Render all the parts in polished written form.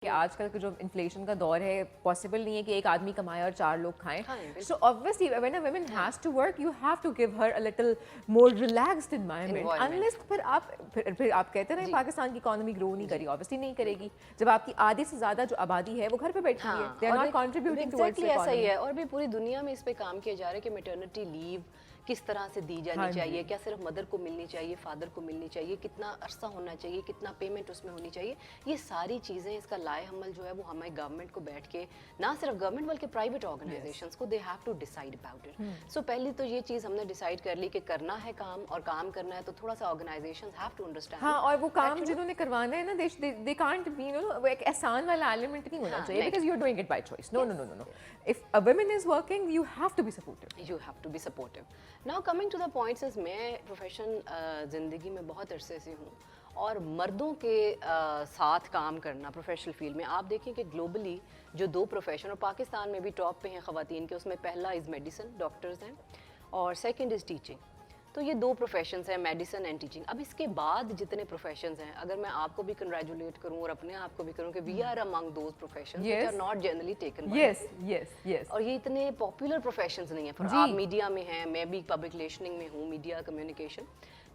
کہ آج کل کا جو انفلیشن کا دور ہے پاسبل نہیں ہے کہ ایک آدمی کمائے اور چار لوگ کھائیں. So obviously when a woman has to work you have to give her a little more relaxed environment unless پھر آپ کہتے ہیں پاکستان کی اکانومی گرو نہیں کری, obviously نہیں کرے گی جب آپ کی آدھی سے زیادہ جو آبادی ہے وہ گھر پہ بیٹھی ہے. They are not contributing towards the economy. ایسا ہی ہے اور بھی پوری دنیا میں اس پہ کام کیا جا رہا ہے کہ میٹرنٹی لیو کس طرح سے دی جانی چاہیے, کیا صرف مدر کو ملنی چاہیے, فادر کو ملنی چاہیے, کتنا عرصہ ہونا چاہیے, کتنا پیمنٹ اس میں ہونی چاہیے. یہ ساری چیزیں اس کا لائے عمل جو ہے وہ ہماری گورنمنٹ کو بیٹھ کے, نہ صرف گورنمنٹ بلکہ پرائیویٹ آرگنائزیشنز کو, they have to decide about it. So پہلی تو یہ چیز ہم نے ڈیسائڈ کر لی کہ کرنا ہے کام, اور کام کرنا ہے تو تھوڑا سا آرگنائزیشنز ہیو ٹو انڈرسٹینڈ. ہاں, اور وہ کام جنہوں نے کروانا ہے نا they can't be, you know, ایک احسان والا ایلیمنٹ نہیں ہونا چاہیے because you're doing it by choice. No. If a woman is working you have to be supportive. You have to be supportive. Now coming to the points is میں profession زندگی میں بہت عرصے سے ہوں اور مردوں کے ساتھ کام کرنا پروفیشنل فیلڈ میں آپ دیکھیں کہ گلوبلی جو دو پروفیشن, اور پاکستان میں بھی ٹاپ پہ ہیں خواتین کے, اس میں پہلا از میڈیسن, ڈاکٹرز ہیں, اور سیکنڈ از ٹیچنگ. تو یہ دو پروفیشنز ہیں, میڈیسن اینڈ ٹیچنگ. اب اس کے بعد جتنے پروفیشنز ہیں, اگر میں آپ کو بھی کنگریچولیٹ کروں اور اپنے آپ کو بھی کروں کہ we are among those professions which are not generally taken by yes. اور یہ اتنے پاپولر پروفیشنز نہیں ہیں. آپ میڈیا میں ہیں, میں بھی پبلک ریلیشننگ میں ہوں, میڈیا کمیونیکیشن.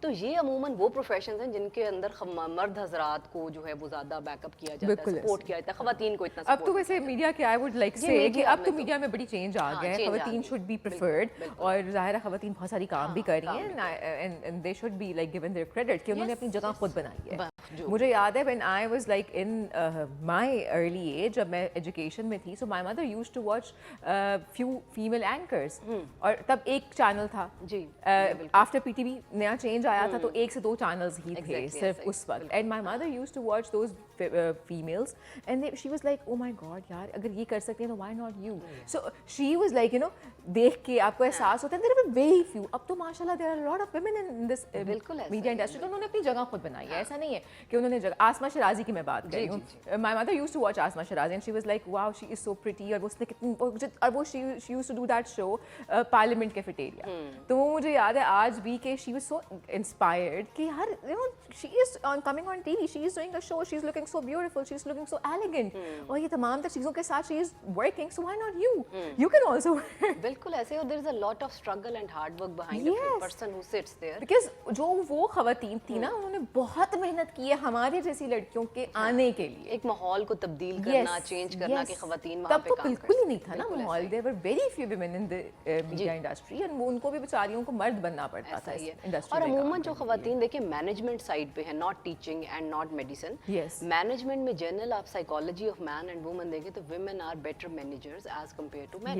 تو یہ عموماً وہ پروفیشنز ہیں جن کے اندر مرد حضرات کو جو ہے وہ زیادہ بیک اپ کیا جاتا ہے, سپورٹ کیا جاتا ہے, خواتین کو اتنا سپورٹ. اب تو ویسے میڈیا کے آئی ووڈ لائک سے کہ اب تو میڈیا میں بڑی چینج آ گیا ہے, خواتین شوڈ بی پریفرڈ, اور ظاہر ہے خواتین بہت ساری کام بھی کر رہی ہیں and they should be like given their credit کہ انہوں نے اپنی جگہ خود بنائی ہے. مجھے یاد ہے when I was like in my early age, جب میں ایجوکیشن میں تھی, so my mother used to watch few female anchors, اور تب ایک چینل تھا after PTV نیا چینج آیا تھا تو ایک سے دو چینلز ہی تھے صرف اس وقت, and my mother used to watch those females and she was like oh my god یار اگر یہ کر سکتے ہیں تو why not you. So she was like you know دیکھ کے آپ کو احساس ہوتا ہے there are very few. اب تو ماشاءاللہ there are a lot of women in this media industry, تو انہوں نے اپنی جگہ خود بنائی ہے. ایسا نہیں ہے کہ انہوں نے جگہ. آسما شرازی کی میں بات کر رہی ہوں. My mother used to watch Asma شرازی and she was like wow she is so pretty, اور اس نے کتنی, اور وہ she used to do that show Parliament Cafeteria. تو وہ مجھے یاد ہے آج بھی کہ she was so inspired کہ ہر you know she is coming on TV, she is doing a show, she is looking so beautiful, she is looking so elegant, اور یہ تمام تر چیزوں کے ساتھ she is working, so why not you? You can also work. بالکل ایسے, اور there is a lot of struggle and hard work behind the person who sits there. Because جو وہ خواتین تھی نا انہوں نے بہت محنت کی ہے ہمارے جیسی لڑکیوں کے آنے کے لیے, ایک ماحول کو تبدیل کرنا, چینج کرنا کہ خواتین وہاں پہ کام کریں. تب تو بالکل ہی نہیں تھا نا ماحول. there were very few women in the media industry and ان کو بھی بیچاریوں کو مرد بننا پڑتا تھا اس انڈسٹری. اور عموماً جو خواتین دیکھیں مینجمنٹ سائڈ پہ ہیں, not teaching and not medicine, management میں جنرل آپ psychology of man and woman دیکھیں تو women are better managers as compared to men.